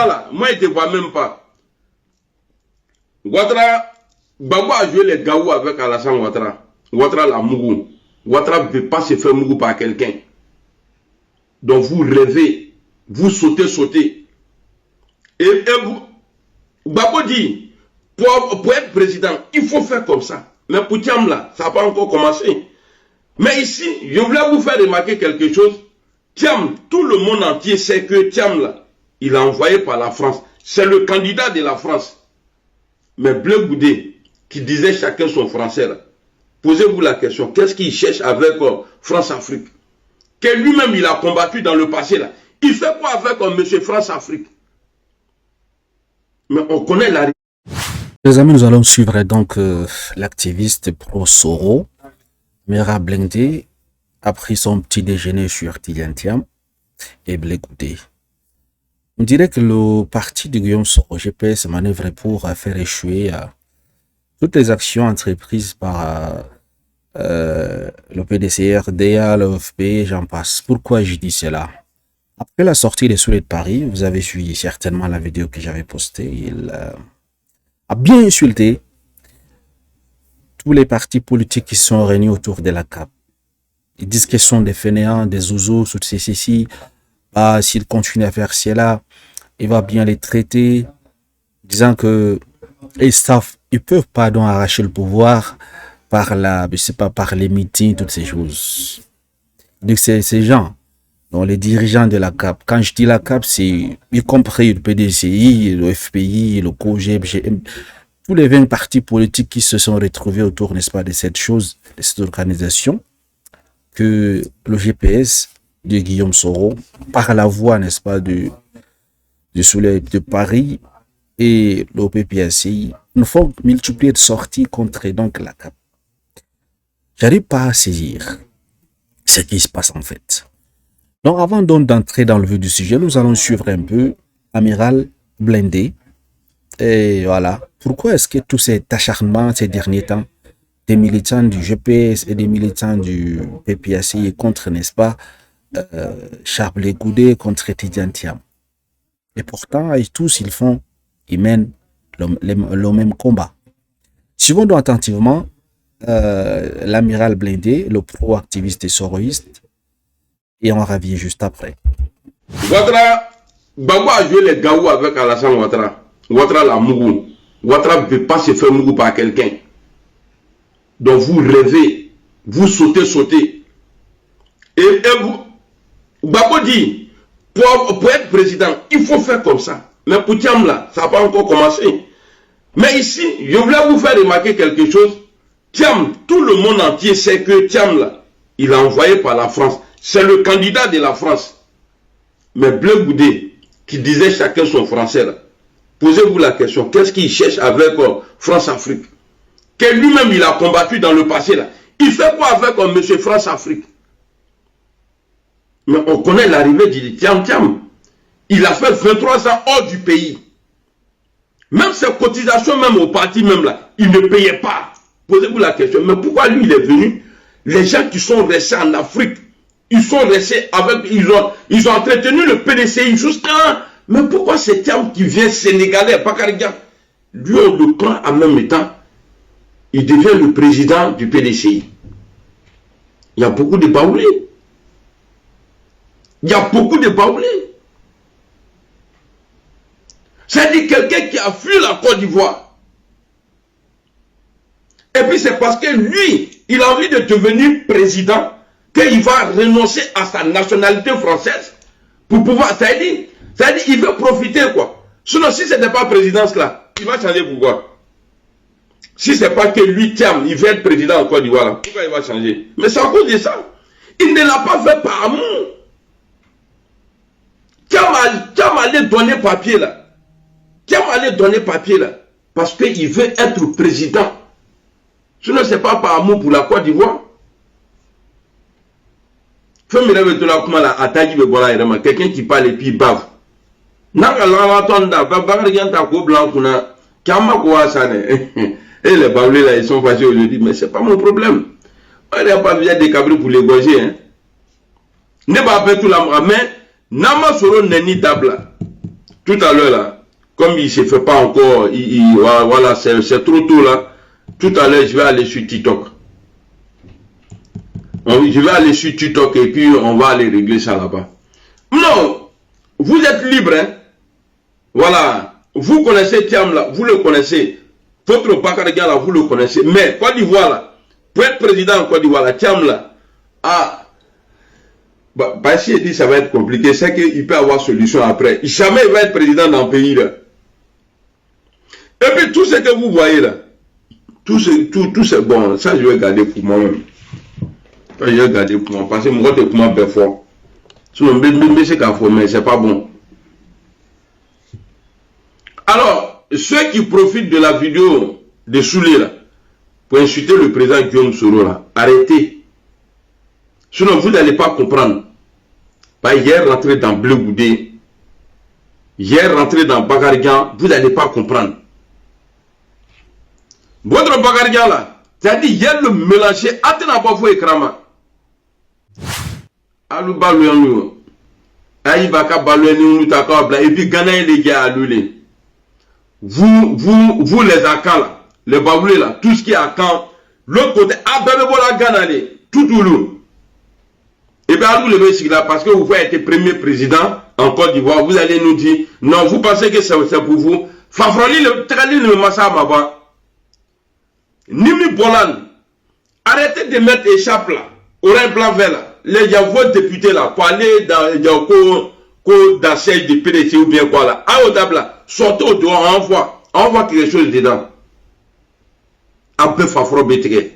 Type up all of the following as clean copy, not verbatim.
là, moi, il ne te voit même pas. Ouattara, Gbagbo a joué les gaou avec Alassane Ouattara. Ouattara la Mougou. Ouattara ne veut pas se faire Mougou par quelqu'un. Donc vous rêvez, vous sautez. Et vous, Gbagbo dit, pour être président, il faut faire comme ça. Mais pour Thiam là, ça n'a pas encore commencé. Mais ici, je voulais vous faire remarquer quelque chose. Thiam, tout le monde entier sait que Thiam là, il est envoyé par la France. C'est le candidat de la France. Mais Bleu Goudé, qui disait chacun son français là, posez-vous la question, qu'est-ce qu'il cherche avec France-Afrique? Que lui-même il a combattu dans le passé là. Il fait quoi avec monsieur France-Afrique? Mais on connaît la... Les amis, nous allons suivre donc l'activiste pro-Soro, Amiral Blindé, a pris son petit déjeuner sur Tidjane Thiam et Blé Goudé. On dirait que le parti de Guillaume Soro, GPS, manœuvre pour faire échouer toutes les actions entreprises par le PDCR, DA, l'OFP, j'en passe. Pourquoi je dis cela? Après la sortie des soulets de Paris, vous avez suivi certainement la vidéo que j'avais postée, il a bien insulté tous les partis politiques qui sont réunis autour de la CAP. Ils disent qu'ils sont des fainéants, des zouzous, toutes ces ceci. Ah, s'ils continuent à faire cela, il va bien les traiter, disant que ils peuvent pardon arracher le pouvoir par par les meetings, toutes ces choses. Donc c'est ces gens, donc les dirigeants de la CAP. Quand je dis la CAP, c'est y compris le PDCI, le FPI, le COGEB, tous les 20 partis politiques qui se sont retrouvés autour, n'est-ce pas, de cette chose, de cette organisation, que le GPS de Guillaume Soro, par la voix, n'est-ce pas, du Soleil de Paris et l'OPPSI, nous font multiplier de sorties contre donc la CAP. J'arrive pas à saisir ce qui se passe en fait. Donc avant donc d'entrer dans le vif du sujet, nous allons suivre un peu Amiral Blindé. Et voilà. Pourquoi est-ce que tout cet acharnement ces derniers temps des militants du GPS et des militants du PPACI contre, n'est-ce pas, Charles Blé Goudé contre Tidjane Thiam? Et pourtant, ils mènent le même combat. Suivons donc attentivement l'amiral Blindé, le pro-activiste et soroïste, et on revient juste après. Ouattara, Gbagbo a joué les gaou avec Alassane Ouattara. Ouattara la Mougou. Ouattara ne veut pas se faire Mougou par quelqu'un. Donc vous rêvez, vous sautez. Et vous, Gbagbo dit, pour être président, il faut faire comme ça. Mais pour Thiam là, ça n'a pas encore commencé. Mais ici, je voulais vous faire remarquer quelque chose. Thiam, tout le monde entier sait que Thiam là, il est envoyé par la France. C'est le candidat de la France. Mais Bleu Goudé, qui disait chacun son français là, posez-vous la question, qu'est-ce qu'il cherche avec France-Afrique? Que lui-même il a combattu dans le passé là. Il fait quoi avec monsieur France-Afrique? Mais on connaît l'arrivée du Thiam. Il a fait 23 ans hors du pays. Même ses cotisations, même au parti, même là, il ne payait pas. Posez-vous la question, mais pourquoi lui il est venu? Les gens qui sont restés en Afrique, ils sont restés avec, ils ont entretenu le PDCI jusqu'à... Mais pourquoi c'est Thiam qui vient sénégalais, Bakariga? Lui, on le prend en même temps. Il devient le président du PDCI. Il y a beaucoup de baoulés. C'est-à-dire quelqu'un qui a fui la Côte d'Ivoire. Et puis c'est parce que lui, il a envie de devenir président qu'il va renoncer à sa nationalité française pour pouvoir... C'est-à-dire, il veut profiter quoi. Sinon, si ce n'est pas présidence là, il va changer pourquoi? Si ce n'est pas que lui, Thiam, il veut être président en Côte d'Ivoire, pourquoi il va changer? Mais c'est à cause de ça. Il ne l'a pas fait par amour. Thiam allait donner papier là. Parce qu'il veut être président. Sinon, ce n'est pas par amour pour la Côte d'Ivoire. Quelqu'un qui parle et puis il bave. Et les baoulés là, ils sont fâchés aujourd'hui, mais c'est pas mon problème. Il n'y a pas besoin de cabri pour les gorger. Hein. Ne va pas tout la mais Nama Soro Neni Dabla. tout à l'heure là, comme il ne se fait pas encore, voilà, c'est trop tôt là. Tout à l'heure, je vais aller sur TikTok. Je vais aller sur TikTok et puis on va aller régler ça là-bas. Non, vous êtes libre, hein. Voilà, vous connaissez Thiam là, vous le connaissez. Votre Bakarigan là, vous le connaissez. Mais Côte d'Ivoire là, pour être président en Côte d'Ivoire là, Thiam là, Bachir dit ça va être compliqué, c'est qu'il peut avoir solution après. Jamais il va être président dans le pays là. Et puis tout ce que vous voyez là, tout c'est bon, ça je vais garder pour moi-même. Je vais garder pour moi, parce que moi je suis pour moi bien fort. Sinon, mais c'est pas bon. Alors, ceux qui profitent de la vidéo de Soulé là, pour insulter le président Guillaume Soro là, arrêtez. Sinon, vous n'allez pas comprendre. Hier, rentré dans Bleu Goudé, hier, rentré dans Bakarigan, vous n'allez pas comprendre. Votre Bakarigan là, c'est-à-dire, hier, le mélanger, attends pas vous écrama. Alou balou aïe baka balou nous takabla, et puis Ghana les gars à l'oulet. Vous les Akans là, les baboulés là, tout ce qui est Akan, l'autre côté, Abébébola Ghana, tout Toulou. Et bien, vous le là, parce que vous pouvez être premier président en Côte d'Ivoire, vous allez nous dire, non, vous pensez que c'est pour vous. Fafroli, le massa Maba. Nimi Bolan, arrêtez de mettre échappe là, orange blanc vert là. Les gens, vos députés là, pour aller dans le siège de PDC ou bien quoi là, à Odab là, sortez au dehors, envoie quelque chose dedans. Un peu Fafro Bétré.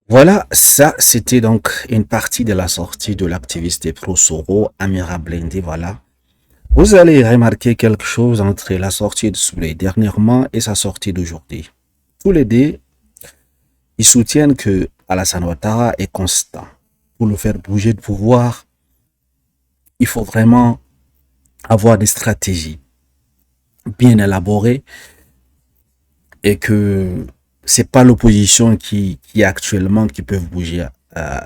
Voilà, ça c'était donc une partie de la sortie de l'activiste pro-Soro, Amira Blindé, voilà. Vous allez remarquer quelque chose entre la sortie de Souley dernièrement et sa sortie d'aujourd'hui. Tous les deux, ils soutiennent que Alassane Ouattara est constant. Pour le faire bouger de pouvoir, il faut vraiment avoir des stratégies bien élaborées et que c'est pas l'opposition qui actuellement qui peuvent bouger,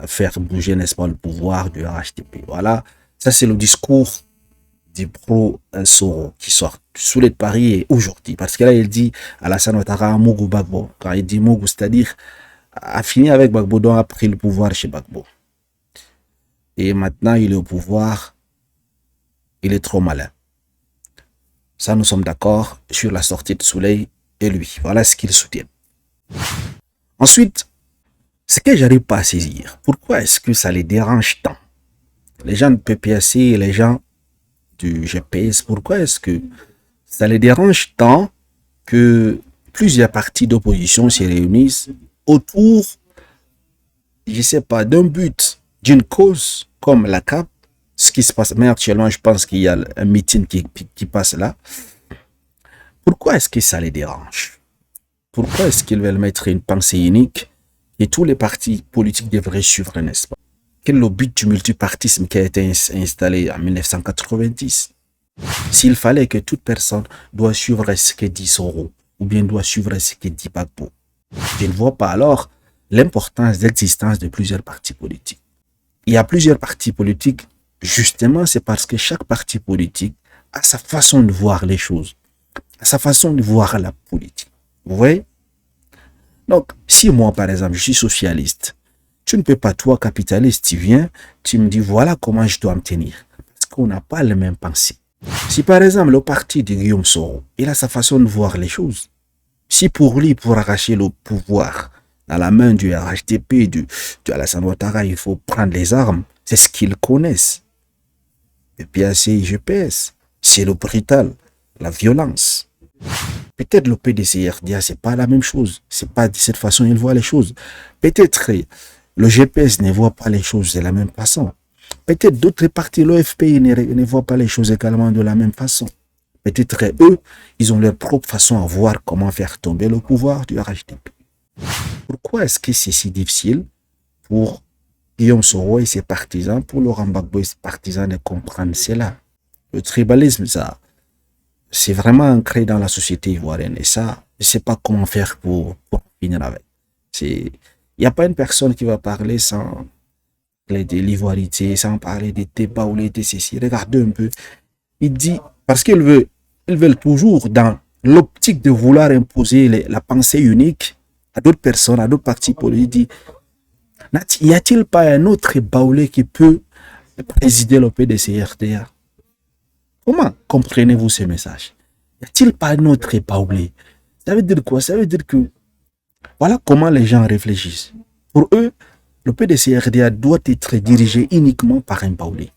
faire bouger, n'est-ce pas, le pouvoir du RHDP. Voilà, ça c'est le discours du pro-Soro qui sort sous les paris et aujourd'hui. Parce que là, il dit Alassane Ouattara à Mougou Bagbo. Quand il dit Mougou, c'est-à-dire a fini avec Bagbo, donc a pris le pouvoir chez Bagbo. Et maintenant, il est au pouvoir, il est trop malin. Ça, nous sommes d'accord sur la sortie de Souley et lui. Voilà ce qu'il soutient. Ensuite, ce que j'arrive pas à saisir, pourquoi est-ce que ça les dérange tant? Les gens de PPAC et les gens du GPS, pourquoi est-ce que ça les dérange tant que plusieurs partis d'opposition se réunissent autour, je sais pas, d'un but, d'une cause comme la CAP, ce qui se passe, mais actuellement je pense qu'il y a un meeting qui passe là. Pourquoi est-ce que ça les dérange? Pourquoi est-ce qu'ils veulent mettre une pensée unique et tous les partis politiques devraient suivre, n'est-ce pas? Quel est le but du multipartisme qui a été installé en 1990? S'il fallait que toute personne doit suivre ce que dit Soro ou bien doit suivre ce que dit Bagbo, je ne vois pas alors l'importance d'existence de plusieurs partis politiques. Il y a plusieurs partis politiques, justement c'est parce que chaque parti politique a sa façon de voir les choses, a sa façon de voir la politique. Vous voyez? Donc, si moi par exemple je suis socialiste, tu ne peux pas, toi, capitaliste, tu viens, tu me dis, voilà comment je dois me tenir. Parce qu'on n'a pas les mêmes pensées. Si, par exemple, le parti de Guillaume Soro, il a sa façon de voir les choses. Si pour lui, pour arracher le pouvoir dans la main du RHDP, de Alassane Ouattara, il faut prendre les armes, c'est ce qu'ils connaissent. Et puis, c'est GPS, c'est le brutal, la violence. Peut-être le PDC-RDA, c'est pas la même chose. C'est pas de cette façon qu'il voit les choses. Peut-être le GPS ne voit pas les choses de la même façon. Peut-être d'autres partis, l'OFPI ne voit pas les choses également de la même façon. Peut-être eux, ils ont leur propre façon à voir comment faire tomber le pouvoir du RHDP. Pourquoi est-ce que c'est si difficile pour Guillaume Soro et ses partisans, pour Laurent Gbagbo et ses partisans de comprendre cela? Le tribalisme, ça, c'est vraiment ancré dans la société ivoirienne. Et ça, je ne sais pas comment faire pour finir avec. Il n'y a pas une personne qui va parler sans parler de l'ivoirité, sans parler des débats ou les ceci. Regardez un peu Il dit, parce ils veulent toujours dans l'optique de vouloir imposer la pensée unique à d'autres personnes, à d'autres partis politiques. Il dit, y a-t-il pas un autre Baoulé qui peut présider le PDC-RDA? Comment comprenez-vous ce message? Y a-t-il pas un autre Baoulé? Ça veut dire quoi? Ça veut dire que voilà comment les gens réfléchissent. Pour eux, le PDC-RDA doit être dirigé uniquement par un Baoulé.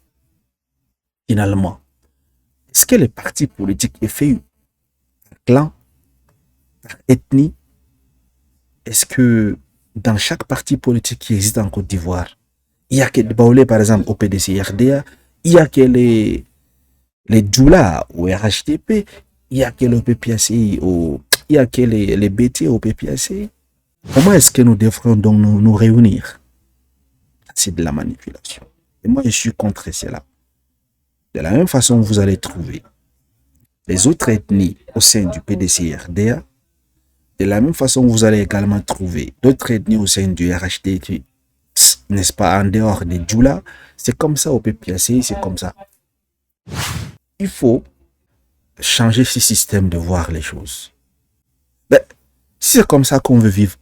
Finalement, est-ce que les partis politiques est fait par clan, par ethnie? Est-ce que dans chaque parti politique qui existe en Côte d'Ivoire, il y a que des Baoulé, par exemple, au PDC-RDA, il y a que les Djoula au RHDP, il y a que le PPACI, il y a que les BT au PPACI. Comment est-ce que nous devrions donc nous réunir? C'est de la manipulation. Et moi, je suis contre cela. De la même façon, vous allez trouver les autres ethnies au sein du PDC-RDA. De la même façon, vous allez également trouver d'autres ethnies au sein du RHDP, n'est-ce pas, en dehors des Djoula. C'est comme ça au PPACI, c'est comme ça. Il faut changer ce système de voir les choses. Ben, si c'est comme ça qu'on veut vivre,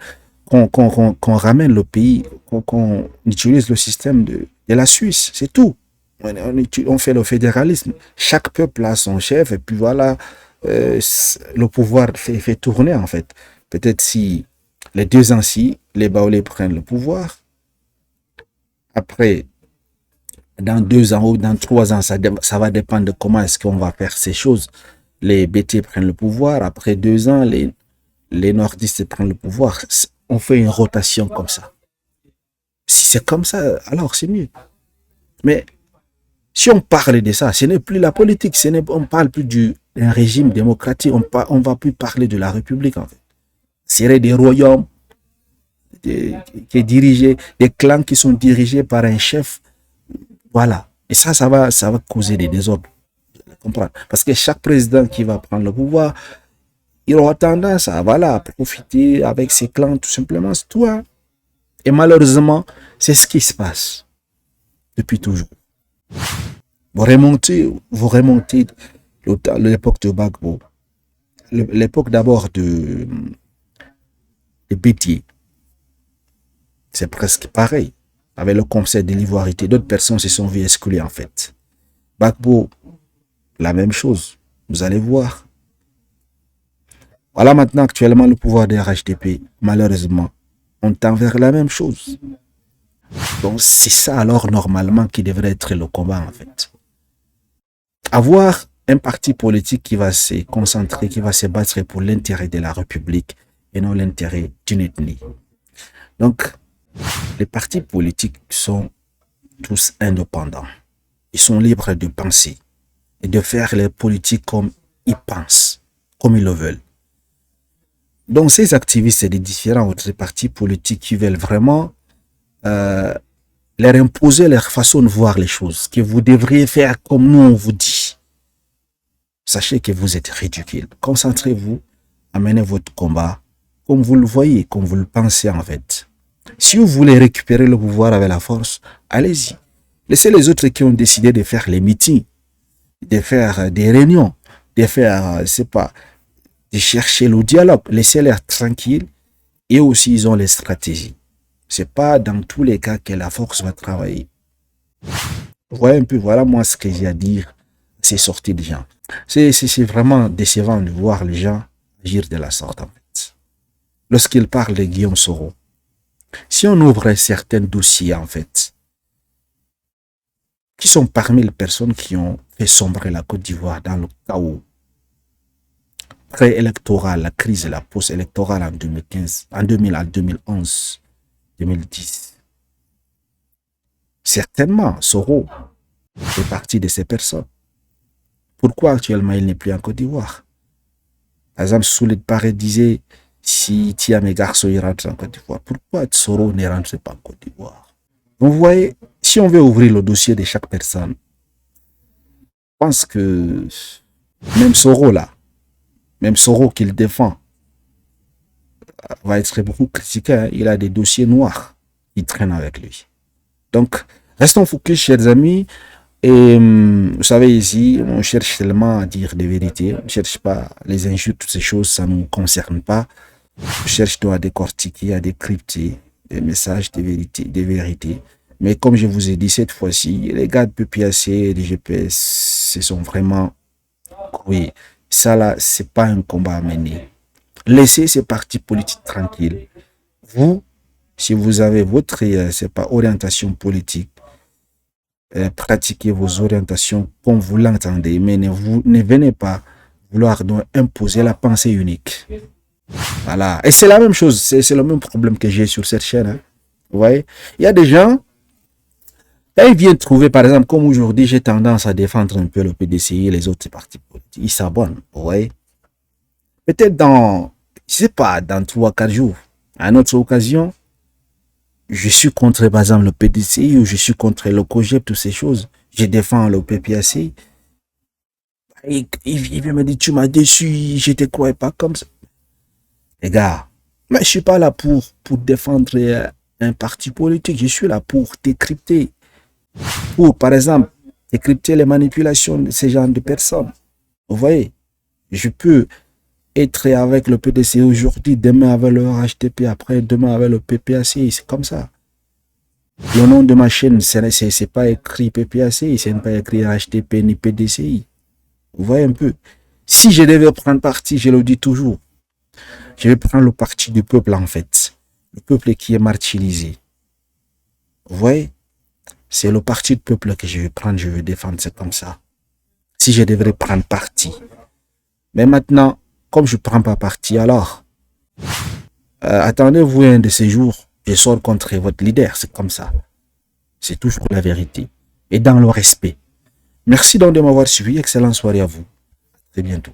qu'on ramène le pays, qu'on utilise le système de la Suisse, c'est tout. On fait le fédéralisme. Chaque peuple a son chef et puis voilà, le pouvoir fait tourner en fait. Peut-être si les 2 ans si les Baoulés prennent le pouvoir, après dans 2 ans ou dans 3 ans, ça va dépendre de comment est-ce qu'on va faire ces choses. Les BT prennent le pouvoir, après 2 ans, les nordistes prennent le pouvoir. On fait une rotation comme ça. Si c'est comme ça, alors c'est mieux. Mais si on parle de ça, ce n'est plus la politique, on ne parle plus d'un régime démocratique, on ne va plus parler de la République en fait. Ce serait des royaumes qui est dirigé, des clans qui sont dirigés par un chef. Voilà. Et ça va causer des désordres. Comprendre. Parce que chaque président qui va prendre le pouvoir, il aura tendance à profiter avec ses clans, tout simplement, c'est tout. Hein. Et malheureusement, c'est ce qui se passe depuis toujours. Vous remontez l'époque de Gbagbo, l'époque d'abord de Bétier. C'est presque pareil. Avec le concept de l'ivoirité, d'autres personnes se sont vues exclues en fait. Gbagbo, la même chose. Vous allez voir. Voilà maintenant actuellement le pouvoir des RHDP, malheureusement, on tend vers la même chose. Donc c'est ça alors normalement qui devrait être le combat en fait. Avoir un parti politique qui va se concentrer, qui va se battre pour l'intérêt de la République et non l'intérêt d'une ethnie. Donc les partis politiques sont tous indépendants. Ils sont libres de penser et de faire les politiques comme ils pensent, comme ils le veulent. Donc ces activistes des différents autres partis politiques qui veulent vraiment leur imposer leur façon de voir les choses, que vous devriez faire comme nous on vous dit. Sachez que vous êtes ridicule. Concentrez-vous à mener votre combat comme vous le voyez, comme vous le pensez en fait. Si vous voulez récupérer le pouvoir avec la force, allez-y. Laissez les autres qui ont décidé de faire les meetings, de faire des réunions, de faire, de chercher le dialogue. Laissez-les tranquilles et aussi ils ont les stratégies. C'est pas dans tous les cas que la force va travailler. Vous voyez un peu, voilà moi ce que j'ai à dire, ces sorties de gens. C'est vraiment décevant de voir les gens agir de la sorte en fait. Lorsqu'ils parlent de Guillaume Soro, si on ouvre certains dossiers en fait, qui sont parmi les personnes qui ont fait sombrer la Côte d'Ivoire dans le chaos pré-électoral, la crise et la post-électorale en 2015, en 2011, 2010. Certainement, Soro fait partie de ces personnes. Pourquoi actuellement il n'est plus en Côte d'Ivoire? Par exemple, Souled Paré disait, si Thiam et Garçon y rentrent en Côte d'Ivoire, pourquoi Soro ne rentre pas en Côte d'Ivoire? Vous voyez, si on veut ouvrir le dossier de chaque personne, je pense que même Soro là, même Soro qu'il défend, va être beaucoup critiqué. Hein. Il a des dossiers noirs qui traînent avec lui. Donc, restons focus, chers amis. Et vous savez, ici, on cherche tellement à dire des vérités. On ne cherche pas les injures, toutes ces choses, ça ne nous concerne pas. On cherche à décortiquer, à décrypter des messages, des vérités. Mais comme je vous ai dit cette fois-ci, les gars de PPAC et des GPS, ce sont vraiment... Oui, ça là, c'est pas un combat à mener. Laissez ces partis politiques tranquilles. Vous, si vous avez votre c'est pas orientation politique, pratiquez vos orientations comme vous l'entendez, mais ne venez pas vouloir donc imposer la pensée unique. Voilà. Et c'est la même chose, c'est le même problème que j'ai sur cette chaîne. Hein. Vous voyez, il y a des gens, quand ils viennent trouver, par exemple, comme aujourd'hui, j'ai tendance à défendre un peu le PDCI et les autres partis politiques, ils s'abonnent. Vous voyez, peut-être dans, je sais pas, dans 3-4 jours, à une autre occasion, je suis contre, par exemple, le PDCI ou je suis contre le COGEP, toutes ces choses. Je défends le PPAC. Il vient me dire, tu m'as déçu, je te croyais pas comme ça. Les gars, mais je suis pas là pour défendre un parti politique. Je suis là pour décrypter. Pour, par exemple, décrypter les manipulations de ces genres de personnes. Vous voyez, je peux être avec le PDC aujourd'hui, demain avec le HTP, après demain avec le PPAC, c'est comme ça. Le nom de ma chaîne, c'est pas écrit PPAC, c'est pas écrit HTP ni PDCI. Vous voyez un peu. Si je devais prendre parti, je le dis toujours, je vais prendre le parti du peuple en fait. Le peuple qui est martyrisé. Vous voyez, c'est le parti du peuple que je vais prendre, je vais défendre, c'est comme ça. Si je devrais prendre parti. Mais maintenant, comme je ne prends pas parti, alors, attendez-vous un de ces jours, je sors contre votre leader, c'est comme ça. C'est toujours la vérité. Et dans le respect. Merci donc de m'avoir suivi, excellente soirée à vous. À très bientôt.